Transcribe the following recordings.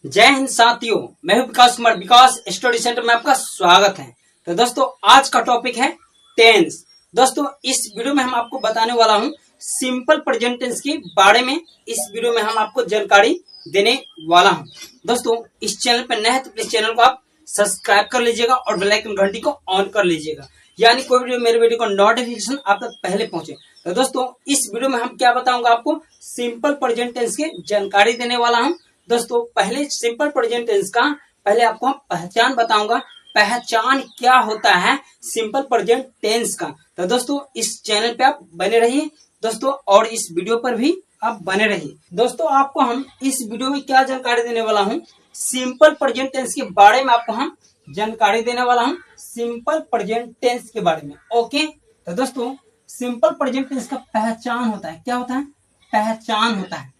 जय हिंद साथियों, मैं हूं विकास कुमार। विकास स्टडी सेंटर में आपका स्वागत है। तो दोस्तों, आज का टॉपिक है टेंस। दोस्तों, इस वीडियो में हम आपको बताने वाला हूं सिंपल प्रेजेंट टेंस के बारे में। इस वीडियो में हम आपको जानकारी देने वाला हूं। दोस्तों, इस चैनल पर नए हैं तो प्लीज चैनल को आप सब्सक्राइब कर लीजिएगा और बेल आइकन घंटी को ऑन कर लीजिएगा, यानी कोई वीडियो मेरे वीडियो का नोटिफिकेशन आप तक पहले पहुंचे। तो दोस्तों, इस वीडियो में हम क्या बताऊंगा आपको, सिंपल प्रेजेंट टेंस की जानकारी देने वाला हूं। दोस्तों, पहले सिंपल प्रेजेंट टेंस का पहले आपको हम पहचान बताऊंगा। पहचान क्या होता है सिंपल प्रेजेंट टेंस का। तो दोस्तों, इस चैनल पे आप बने रहिए दोस्तों, और इस वीडियो पर भी आप बने रहिए। दोस्तों, आपको हम इस वीडियो में क्या जानकारी देने वाला हूं, सिंपल प्रेजेंट टेंस के बारे में आपको हम जानकारी देने वाला हूं, सिंपल प्रेजेंट टेंस के बारे में। ओके, तो दोस्तों, सिंपल प्रेजेंट टेंस का पहचान होता है, क्या होता है, पहचान होता है।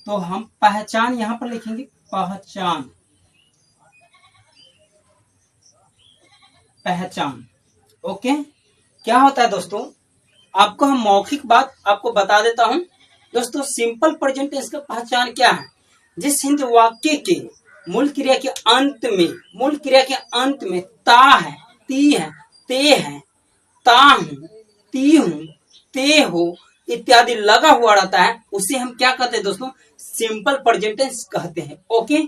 तो हम पहचान यहां पर लिखेंगे, पहचान, पहचान। ओके, क्या होता है दोस्तों, आपको हम मौखिक बात आपको बता देता हूं। दोस्तों, सिंपल प्रेजेंट टेंस का पहचान क्या है, जिस हिंदी वाक्य के मूल क्रिया के अंत में, मूल क्रिया के अंत में ता है, ती है, ते है, ता हूं, ती हूं, ते हो इत्यादि लगा हुआ रहता है, उसे हम क्या कहते हैं दोस्तों, सिंपल प्रेजेंट टेंस कहते हैं। ओके,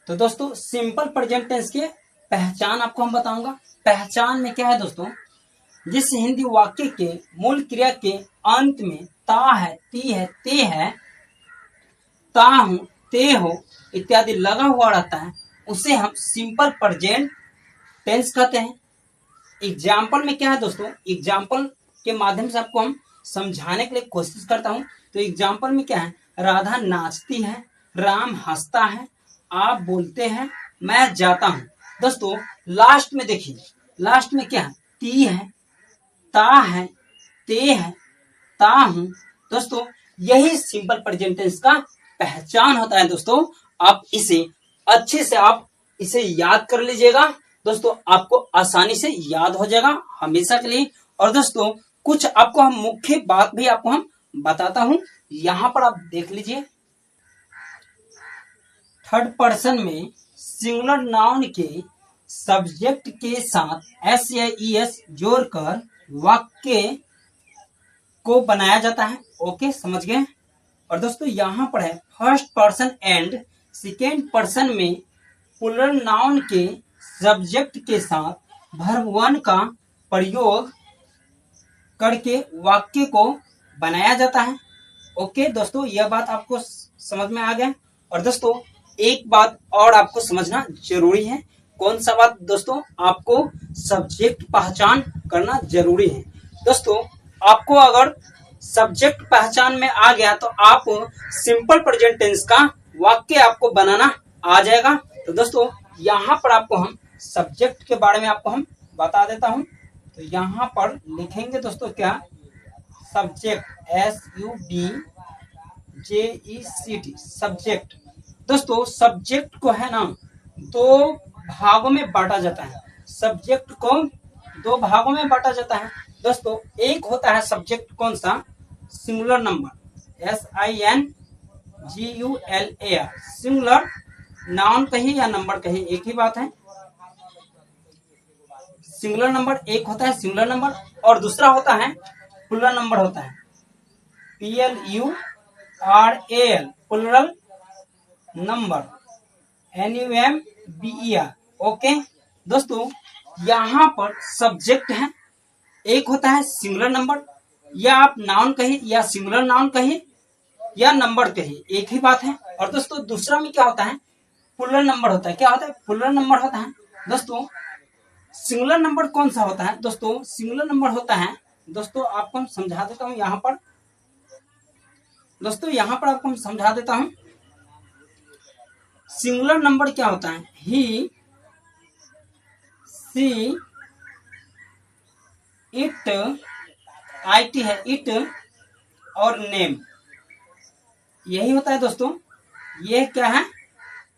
तो दोस्तों, सिंपल प्रेजेंट टेंस के पहचान आपको हम बताऊंगा। पहचान में क्या है दोस्तों, जिस हिंदी वाक्य के मूल क्रिया के अंत में ता है, ती है, ते है, ता हूं, ते हो इत्यादि लगा हुआ रहता है, उसे हम सिंपल प्रेजेंट टेंस कहते हैं। एग्जाम्पल में क्या है दोस्तों, एग्जाम्पल के माध्यम से आपको हम समझाने के लिए कोशिश करता हूं। तो एग्जाम्पल में क्या है, राधा नाचती है, राम हंसता है, आप बोलते हैं, मैं जाता हूं। दोस्तों, लास्ट में देखिए, लास्ट में क्या है, ती है, ता है, ते है, ता हूं। दोस्तों, यही सिंपल प्रेजेंट टेंस का पहचान होता है। दोस्तों, आप इसे अच्छे से आप इसे याद कर लीजिएगा दोस्तों, आपको आसानी से याद हो जाएगा हमेशा के लिए। और दोस्तों, कुछ आपको हम मुख्य बात भी आपको हम बताता हूं, यहां पर आप देख लीजिए। थर्ड पर्सन में सिंगुलर नाउन के सब्जेक्ट के साथ एस या ईएस जोड़कर वाक्य को बनाया जाता है। ओके, समझ गए। और दोस्तों, यहां पर है first person and second person में प्लूरल नाउन के सब्जेक्ट के साथ वर्ब वन का प्रयोग करके वाक्य को बनाया जाता है। ओके दोस्तों, यह बात आपको समझ में आ गया। और दोस्तों, एक बात और आपको समझना जरूरी है। कौन सा बात दोस्तों, आपको सब्जेक्ट पहचान करना जरूरी है। दोस्तों, आपको अगर सब्जेक्ट पहचान में आ गया तो आप सिंपल प्रेजेंट टेंस का वाक्य आपको बनाना आ जाएगा। तो दोस्तों, यहाँ पर आपको हम सब्जेक्ट के बारे में आपको हम बता देता हूं। तो यहाँ पर लिखेंगे दोस्तों, क्या, सब्जेक्ट, SUBJECT, सब्जेक्ट। दोस्तों, सब्जेक्ट को है ना दो भागों में बांटा जाता है। सब्जेक्ट को दो भागों में बांटा जाता है। दोस्तों, एक होता है सब्जेक्ट कौन सा, singular number, SINGULAR, singular. Noun कहिए या नंबर कहिए, एक ही बात है। सिंगुलर नंबर एक होता है सिंगुलर नंबर, और दूसरा होता है प्लूरल नंबर, होता है PLURAL, plural number, NUMBER। Okay दोस्तों, यहाँ पर सब्जेक्ट है, एक होता है सिंगुलर नंबर, या आप नाउन कहिए या सिंगुलर नाउन कहिए या नंबर कहिए, एक ही बात है। और दोस्तों, दूसरा में क्या होता है, प्लूरल नंबर होता है। क्या होता है, प्लूरल नंबर होता है। दोस्तों, सिंगुलर नंबर कौन सा होता है, दोस्तों सिंगुलर नंबर होता है, दोस्तों आपको हम समझा देता हूं यहाँ पर। दोस्तों, यहाँ पर आपको हम समझा देता हूं, सिंगुलर नंबर क्या होता है, ही, सी, इट, IT है इट, और नेम, यही होता है दोस्तों। ये क्या है,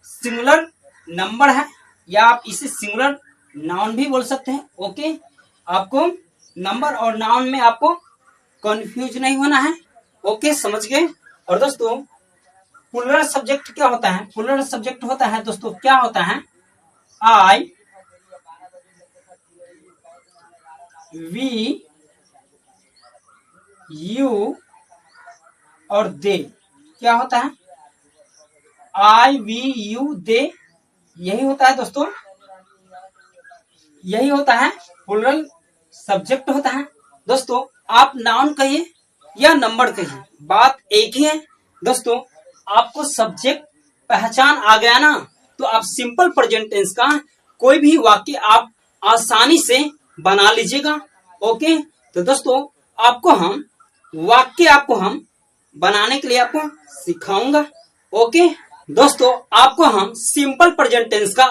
सिंगुलर नंबर है, या आप इसे सिंगुलर नाउन भी बोल सकते हैं। ओके, आपको नंबर और नाउन में आपको कंफ्यूज नहीं होना है। ओके, समझ गए। और दोस्तों, प्लूरल सब्जेक्ट क्या होता है? प्लूरल सब्जेक्ट होता है दोस्तों, क्या होता है? आई, वी, यू और दे। क्या होता है? आई, वी, यू, दे, यही होता है दोस्तों, यही होता है प्लूरल सब्जेक्ट होता है। दोस्तों आप नाउन कहिए या नंबर कहिए, बात एक ही है। दोस्तों आपको सब्जेक्ट पहचान आ गया ना, तो आप सिंपल प्रेजेंट टेंस का कोई भी वाक्य आप आसानी से बना लीजिएगा। ओके, तो दोस्तों आपको हम बनाने के लिए आपको सिखाऊंगा। ओके दोस्तों, आपको हम सिंपल प्रेजेंट टेंस का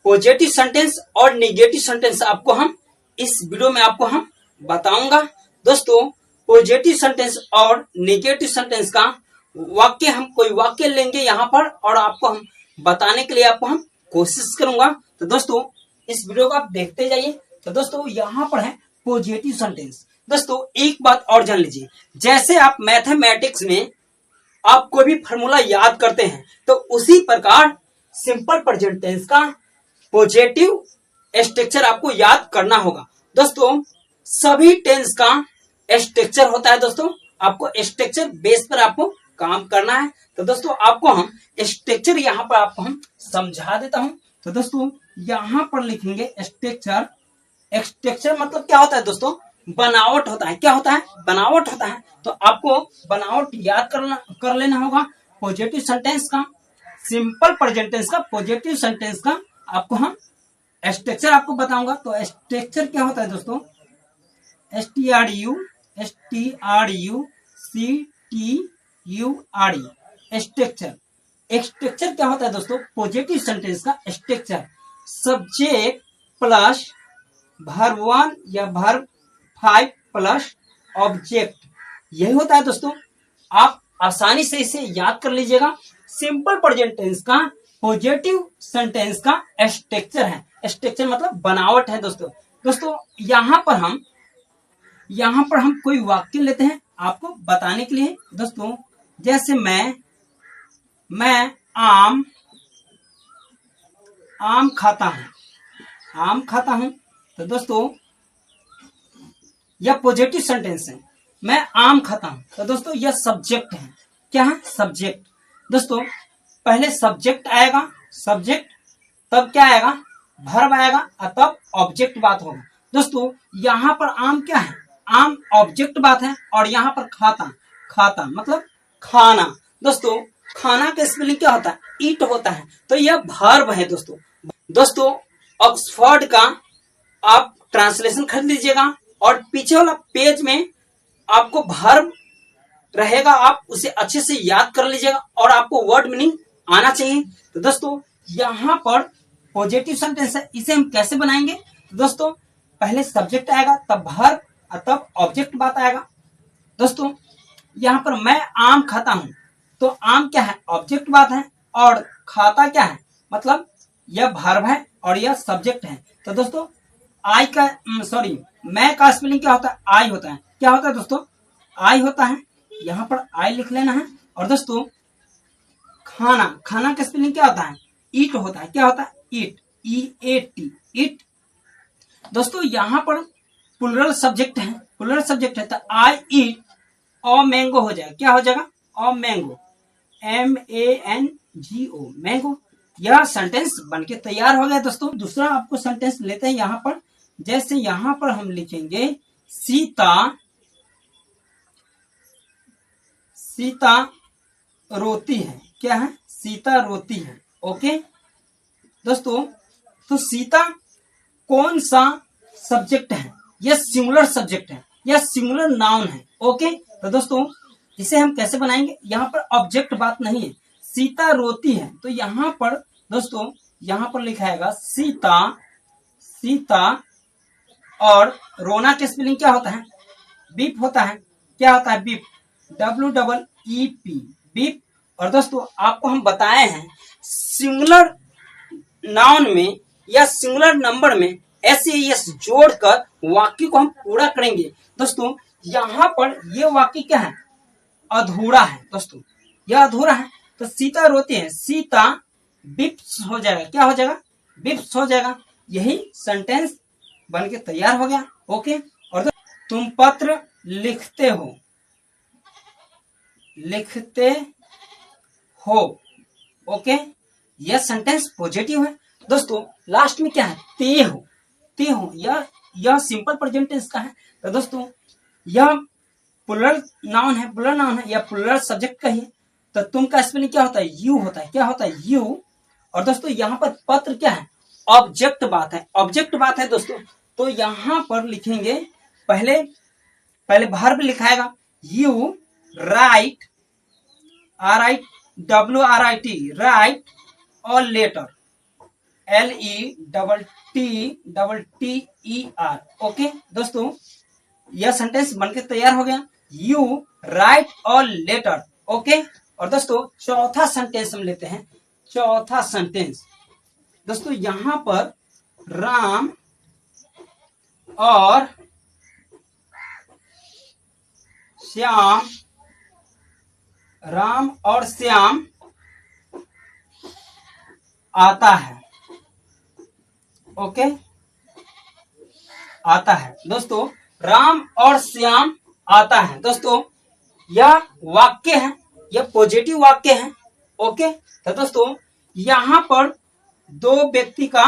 पॉजिटिव सेंटेंस और निगेटिव सेंटेंस आपको हम इस वीडियो में आपको हम बताऊंगा। दोस्तों पॉजिटिव सेंटेंस और निगेटिव सेंटेंस का हम कोई वाक्य लेंगे यहाँ पर और आपको हम बताने के लिए आपको हम कोशिश करूंगा। तो दोस्तों इस वीडियो को आप देखते जाइए। तो दोस्तों यहाँ पर है पॉजिटिव सेंटेंस। दोस्तों एक बात और जान लीजिए, जैसे आप मैथमेटिक्स में आप कोई भी फॉर्मूला याद करते हैं, तो उसी प्रकार सिंपल प्रेजेंट टेंस का पॉजिटिव स्ट्रक्चर आपको याद करना होगा। दोस्तों सभी टेंस का स्ट्रक्चर होता है। दोस्तों आपको स्ट्रक्चर बेस पर आपको काम करना है। तो दोस्तों आपको हम स्ट्रक्चर यहाँ पर आपको हम समझा देता हूं। तो दोस्तों यहाँ पर लिखेंगे स्ट्रक्चर। स्ट्रक्चर मतलब क्या होता है दोस्तों? बनावट होता है। क्या होता है? बनावट होता है। तो आपको बनावट याद कर लेना होगा। पॉजिटिव सेंटेंस का, सिंपल प्रेजेंट टेंस का, पॉजिटिव सेंटेंस का आपको हम स्ट्रक्चर आपको बताऊंगा। तो स्ट्रक्चर क्या होता है दोस्तों? STRUCTURE structure. स्ट्रक्चर क्या होता है दोस्तों? पॉजिटिव सेंटेंस का स्ट्रक्चर सब्जेक्ट प्लस वर्ब 1 या वर्ब 5 प्लस ऑब्जेक्ट, यही होता है दोस्तों। आप आसानी से इसे याद कर लीजिएगा। सिंपल प्रेजेंट टेंस का पॉजिटिव सेंटेंस का स्ट्रक्चर है। स्ट्रक्चर मतलब बनावट है दोस्तों। दोस्तों यहाँ पर हम कोई वाक्य लेते हैं आपको बताने के लिए। दोस्तों जैसे मैं आम खाता हूं। तो दोस्तों यह पॉजिटिव सेंटेंस है, मैं आम खाता हूं। तो दोस्तों यह सब्जेक्ट है। क्या है? सब्जेक्ट। दोस्तों पहले सब्जेक्ट आएगा, सब्जेक्ट, तब क्या आएगा? वर्ब आएगा और तब ऑब्जेक्ट बात होगा। दोस्तों यहाँ पर आम क्या है? आम ऑब्जेक्ट बात है। और यहाँ पर खाता मतलब खाना। दोस्तों खाना का स्पेलिंग क्या होता है? ईट होता है। तो यह वर्ब है दोस्तों ऑक्सफोर्ड का आप ट्रांसलेशन खरीद लीजिएगा और पीछे वाला पेज में आपको वर्ब रहेगा, आप उसे अच्छे से याद कर लीजिएगा और आपको वर्ड मीनिंग आना चाहिए। तो दोस्तों यहाँ पर पॉजिटिव सेंटेंस है, इसे हम कैसे बनाएंगे? तो दोस्तों पहले सब्जेक्ट आएगा, तब वर्ब और तब ऑब्जेक्ट बात आएगा। दोस्तों यहाँ पर मैं आम खाता हूं, तो आम क्या है? ऑब्जेक्ट बात है। और खाता क्या है? मतलब यह वर्ब है और यह सब्जेक्ट है। तो दोस्तों मैं का स्पेलिंग क्या होता है? आई होता है। क्या होता है दोस्तों? आई होता है। यहाँ पर आई लिख लेना है। और दोस्तों खाना का स्पेलिंग क्या होता है? ईट होता है। क्या होता है? ईट, EAT, ईट। दोस्तों यहाँ पर प्लूरल सब्जेक्ट है। तो आई ईट अ मैंगो हो जाएगा। क्या हो जाएगा? A mango, MANGO, mango. यह सेंटेंस बनके तैयार हो गया। दोस्तों दूसरा आपको सेंटेंस लेते हैं यहाँ पर। जैसे यहाँ पर हम लिखेंगे सीता रोती है। क्या है? सीता रोती है। ओके दोस्तों, तो सीता कौन सा सब्जेक्ट है? यह सिंगुलर सब्जेक्ट है, यह सिंगुलर नाउन है। ओके तो दोस्तों इसे हम कैसे बनाएंगे? यहाँ पर ऑब्जेक्ट बात नहीं है। सीता रोती है, तो यहाँ पर दोस्तों यहाँ पर लिखाएगा सीता और रोना के स्पेलिंग क्या होता है? बीप होता है। क्या होता है? Beep, WEEP, beep. और दोस्तों आपको हम बताए हैं सिंगुलर नाउन में या सिंगुलर नंबर में SAS जोड़कर वाक्य को हम पूरा करेंगे। दोस्तों यहाँ पर ये वाक्य क्या है? अधूरा है। दोस्तों यह अधूरा है। तो सीता रोती है, सीता बिप्स हो जाएगा, क्या हो जाएगा, बिप्स हो जाएगा। यही सेंटेंस बन के तैयार हो गया। ओके। और तो तुम पत्र लिखते हो, लिखते हो। ओके, यह सेंटेंस पॉजिटिव है। दोस्तों लास्ट में क्या है, ते हो, ते हो, यह सिंपल प्रेजेंट टेंस का है। तो दोस्तों यह प्लुरल नाउन है, प्लुरल नाउन है या प्लुरल सब्जेक्ट का ही है। तो तुम का स्पेलिंग क्या होता है, यू होता है, क्या होता है, यू। और दोस्तों यहाँ पर पत्र क्या है, ऑब्जेक्ट बात है, ऑब्जेक्ट बात है दोस्तों। तो यहाँ पर लिखेंगे पहले वर्ब लिखाएगा, यू राइट, RIWRIT, राइट, और लेटर, LETTER। ओके दोस्तों, यह सेंटेंस बनके तैयार हो गया, यू राइट और लेटर। ओके। और दोस्तों चौथा सेंटेंस हम लेते हैं, चौथा सेंटेंस। दोस्तों यहां पर राम और श्याम, राम और श्याम आता है। ओके, आता है। दोस्तों राम और श्याम आता है। दोस्तों यह वाक्य है, यह पॉजिटिव वाक्य है। ओके। तो दोस्तों यहां पर दो व्यक्ति का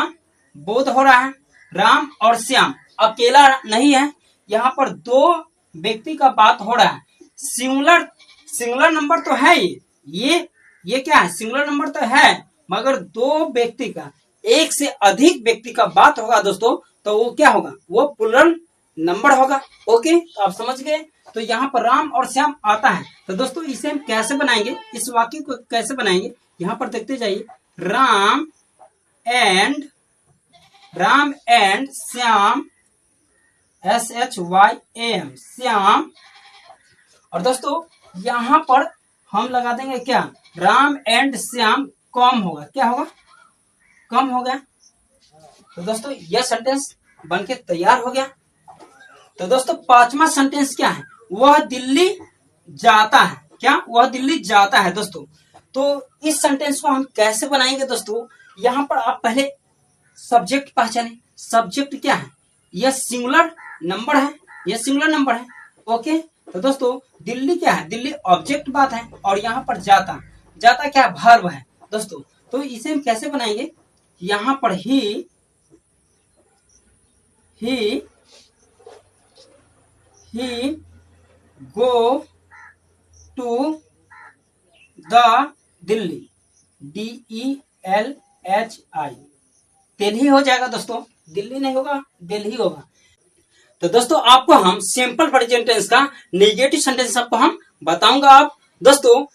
बोध हो रहा है, राम और श्याम, अकेला नहीं है, यहां पर दो व्यक्ति का बात हो रहा है। सिंगुलर नंबर तो है ये क्या है, सिंगुलर नंबर तो है, मगर दो व्यक्ति का, एक से अधिक व्यक्ति का बात होगा दोस्तों, तो वो क्या होगा, वो प्लुरल नंबर होगा। ओके, तो आप समझ गए। तो यहाँ पर राम और श्याम आता है। तो दोस्तों इसे हम कैसे बनाएंगे, इस वाक्य को कैसे बनाएंगे, यहाँ पर देखते जाइए, राम एंड श्याम, SHYAM, श्याम। और दोस्तों यहाँ पर हम लगा देंगे क्या, राम एंड श्याम कम होगा, क्या होगा, कम हो गया। तो दोस्तों यह सेंटेंस बनके तैयार हो गया। तो दोस्तों पांचवा सेंटेंस क्या है, वह दिल्ली जाता है, क्या, वह दिल्ली जाता है। दोस्तों तो इस सेंटेंस को हम कैसे बनाएंगे दोस्तों, यहां पर आप पहले सब्जेक्ट पहचाने, सब्जेक्ट क्या है, यह सिंगुलर नंबर है, यह सिंगुलर नंबर है। ओके। तो दोस्तों दिल्ली क्या है, दिल्ली ऑब्जेक्ट बात है, और यहाँ पर जाता क्या है, वर्ब है दोस्तों। तो इसे हम कैसे बनाएंगे, यहाँ पर ही go to the Delhi, DELHI, Delhi हो जाएगा दोस्तों, दिल्ली नहीं होगा, दिल्ली होगा। तो दोस्तों आपको हम सिंपल प्रेजेंट टेंस का नेगेटिव सेंटेंस आपको हम बताऊंगा। आप दोस्तों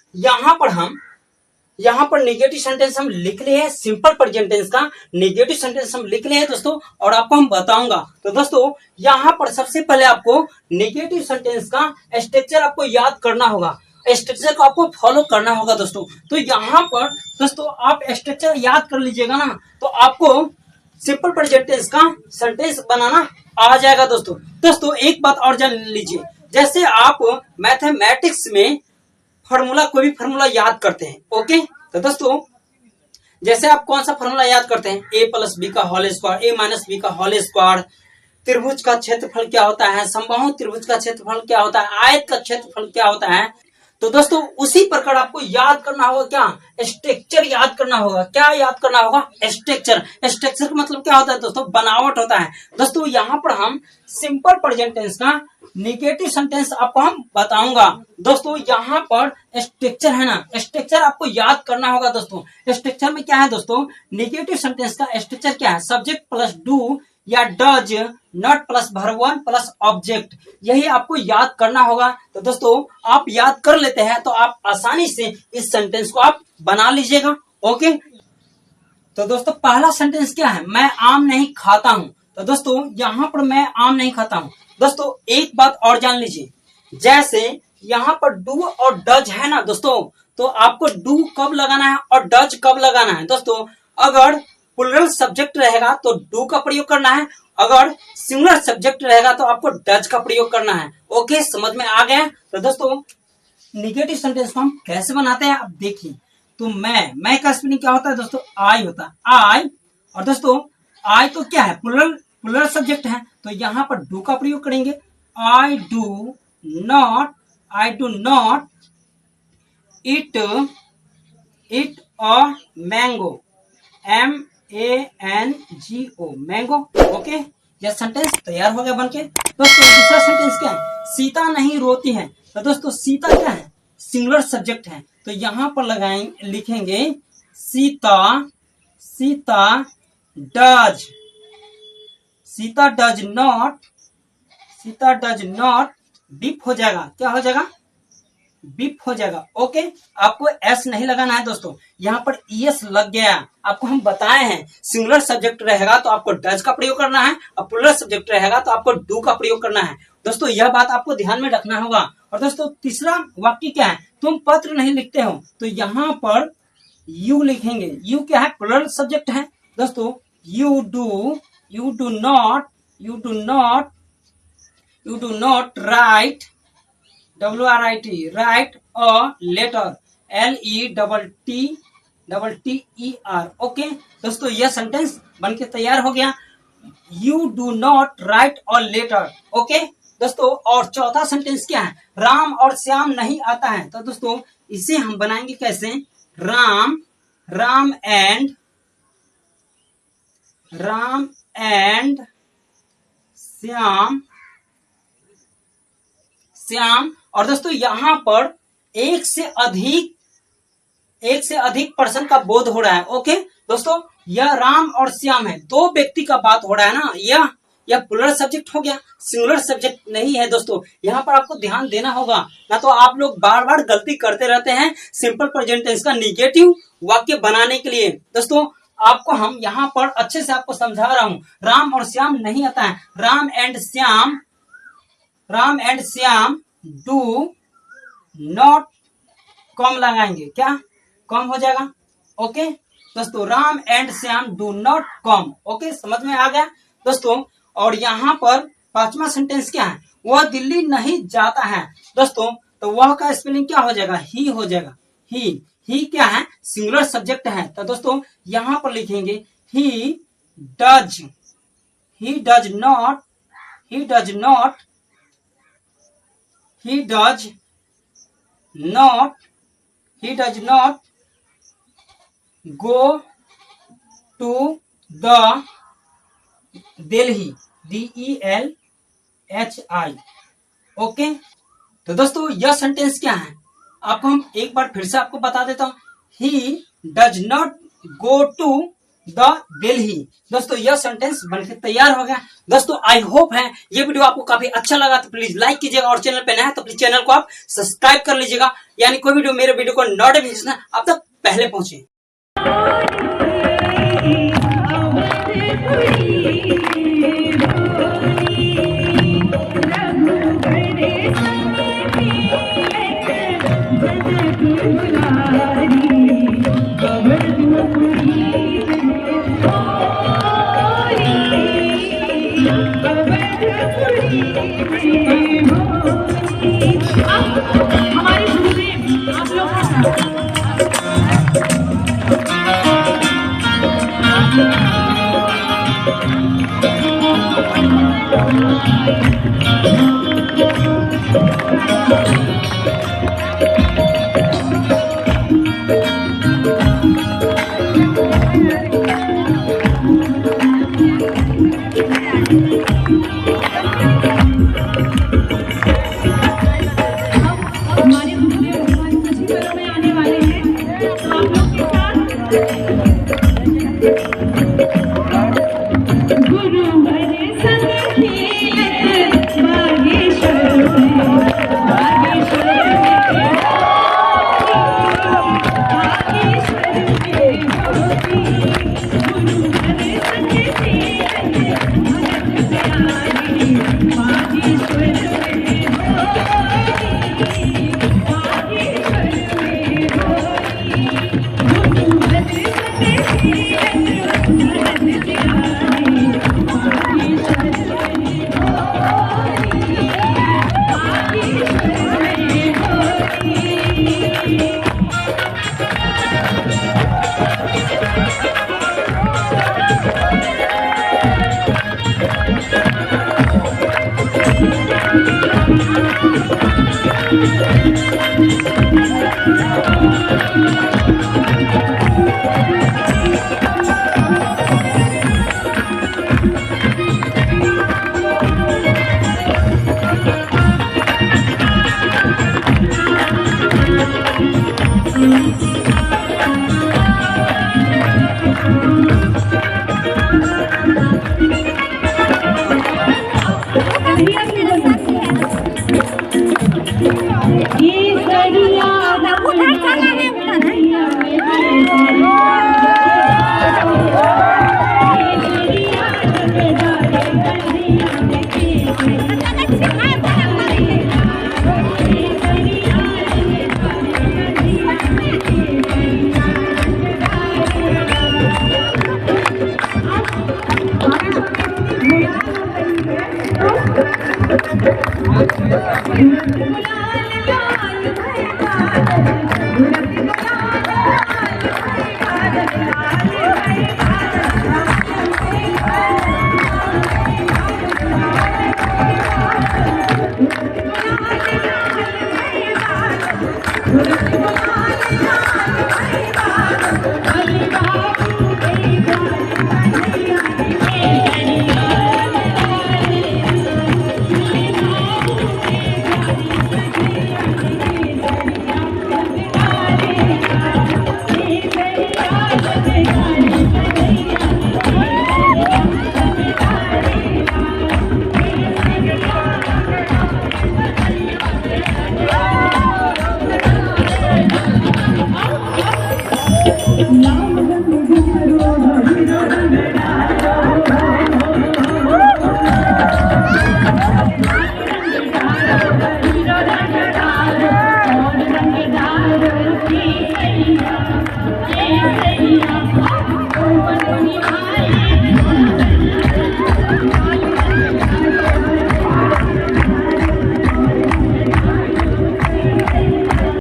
यहाँ पर नेगेटिव सेंटेंस हम लिख लिए हैं, सिंपल प्रेजेंट टेंस का नेगेटिव सेंटेंस हम लिख लिए हैं दोस्तों, और आपको हम बताऊंगा। तो दोस्तों यहाँ पर सबसे पहले आपको नेगेटिव सेंटेंस का स्ट्रक्चर आपको याद करना होगा, स्ट्रक्चर को आपको फॉलो करना होगा दोस्तों। तो यहाँ पर दोस्तों आप स्ट्रक्चर याद कर लीजिएगा ना, तो आपको सिंपल प्रेजेंट टेंस का सेंटेंस बनाना आ जाएगा दोस्तों। दोस्तों एक बात और जान लीजिए, जैसे आप मैथमेटिक्स में फॉर्मूला, कोई भी फॉर्मूला याद करते हैं। ओके। तो दोस्तों जैसे आप कौन सा फॉर्मूला याद करते हैं, A+B का होल स्क्वायर, A-B का होल स्क्वायर, त्रिभुज का क्षेत्रफल क्या होता है, समबाहु त्रिभुज का क्षेत्रफल क्या होता है, आयत का क्षेत्रफल क्या होता है। तो दोस्तों उसी प्रकार आपको याद करना होगा, क्या, स्ट्रक्चर याद करना होगा। क्या याद करना होगा, स्ट्रक्चर। स्ट्रक्चर का मतलब क्या होता है दोस्तों, बनावट होता है। दोस्तों यहाँ पर हम सिंपल प्रेजेंट टेंस का नेगेटिव सेंटेंस आपको हम बताऊंगा। दोस्तों यहाँ पर स्ट्रक्चर है ना, स्ट्रक्चर आपको याद करना होगा दोस्तों। स्ट्रक्चर में क्या है दोस्तों, नेगेटिव सेंटेंस का स्ट्रक्चर क्या है, सब्जेक्ट प्लस डू या does, not plus verb one plus object, यही आपको याद करना होगा। तो दोस्तों आप याद कर लेते हैं तो आप आसानी से इस सेंटेंस को आप बना लीजिएगा। ओके। तो दोस्तों पहला सेंटेंस क्या है, मैं आम नहीं खाता हूं। तो दोस्तों यहाँ पर मैं आम नहीं खाता हूं। दोस्तों एक बात और जान लीजिए, जैसे यहाँ पर डू और डज है ना दोस्तों, तो आपको डू कब लगाना है और डज कब लगाना है। दोस्तों अगर प्लुरल सब्जेक्ट रहेगा तो डू का प्रयोग करना है, अगर सिंगुलर सब्जेक्ट रहेगा तो आपको डज का प्रयोग करना है। ओके, समझ में आ गया। तो दोस्तों निगेटिव सेंटेंस को हम कैसे बनाते हैं अब देखिए। तो मैं का स्पेलिंग क्या होता है दोस्तों, आई होता है, आई। और दोस्तों आई तो क्या है, प्लुरल सब्जेक्ट है, तो यहाँ पर डू का प्रयोग करेंगे। I do not it a mango, MANGO, mango. Okay, यह सेंटेंस तैयार हो गया बनके। दोस्तों दूसरा सेंटेंस क्या है, सीता नहीं रोती है। तो दोस्तों सीता क्या है, सिंगुलर सब्जेक्ट है, तो यहां पर लिखेंगे सीता डज नॉट बीप हो जाएगा, क्या हो जाएगा, बीप हो जाएगा। ओके, आपको एस नहीं लगाना है दोस्तों, यहाँ पर ES लग गया। आपको हम बताए हैं सिंगुलर सब्जेक्ट रहेगा तो आपको डज का प्रयोग करना है, और प्लुरल सब्जेक्ट रहेगा तो आपको डू का प्रयोग करना है। दोस्तों यह बात आपको ध्यान में रखना होगा। और दोस्तों तीसरा वाक्य क्या है, तुम पत्र नहीं लिखते हो, तो यहाँ पर यू लिखेंगे। यू क्या है, प्लुरल सब्जेक्ट है दोस्तों। You do not write, write a letter, LETTER। Okay दोस्तों, यह सेंटेंस बनके तैयार हो गया। You do not write a letter. Okay दोस्तों, और चौथा सेंटेंस क्या है, राम और श्याम नहीं आता है। तो दोस्तों इसे हम बनाएंगे कैसे, राम एंड श्याम। और दोस्तों यहाँ पर एक से अधिक पर्सन का बोध हो रहा है। ओके दोस्तों, यह राम और श्याम है, दो व्यक्ति का बात हो रहा है ना, यह प्लुरल सब्जेक्ट हो गया, सिंगुलर सब्जेक्ट नहीं है। दोस्तों यहाँ पर आपको ध्यान देना होगा, ना तो आप लोग बार बार गलती करते रहते हैं सिंपल प्रेजेंट टेंस का निगेटिव वाक्य बनाने के लिए। दोस्तों आपको हम यहाँ पर अच्छे से आपको समझा रहा हूँ, राम और श्याम नहीं आता है, Ram and Shyam do not come लगाएंगे, क्या कम हो जाएगा। ओके दोस्तों, Ram and Shyam do not come. Okay, समझ में आ गया दोस्तों। और यहाँ पर पांचवा सेंटेंस क्या है, वह दिल्ली नहीं जाता है। दोस्तों तो वह का स्पेलिंग क्या हो जाएगा, ही हो जाएगा। ही क्या है, सिंगुलर सब्जेक्ट है, तो दोस्तों यहाँ पर लिखेंगे he does not go to the Delhi, DELHI। Okay, तो दोस्तों यह सेंटेंस क्या है, आपको हम एक बार फिर से आपको बता देता हूं, he does not go to the Delhi. दोस्तों यह सेंटेंस बनकर तैयार हो गया। दोस्तों आई होप है ये वीडियो आपको काफी अच्छा लगा, तो प्लीज लाइक कीजिएगा, और चैनल पे नया है तो प्लीज चैनल को आप सब्सक्राइब कर लीजिएगा, यानी कोई वीडियो मेरे वीडियो को नोटिफिकेशन आप तक पहले पहुंचे। हमारे गुरुदेव आप में आने वाले हैं, तो आप लोग के साथ गुरु हरे संग खेलत बागेश्वर में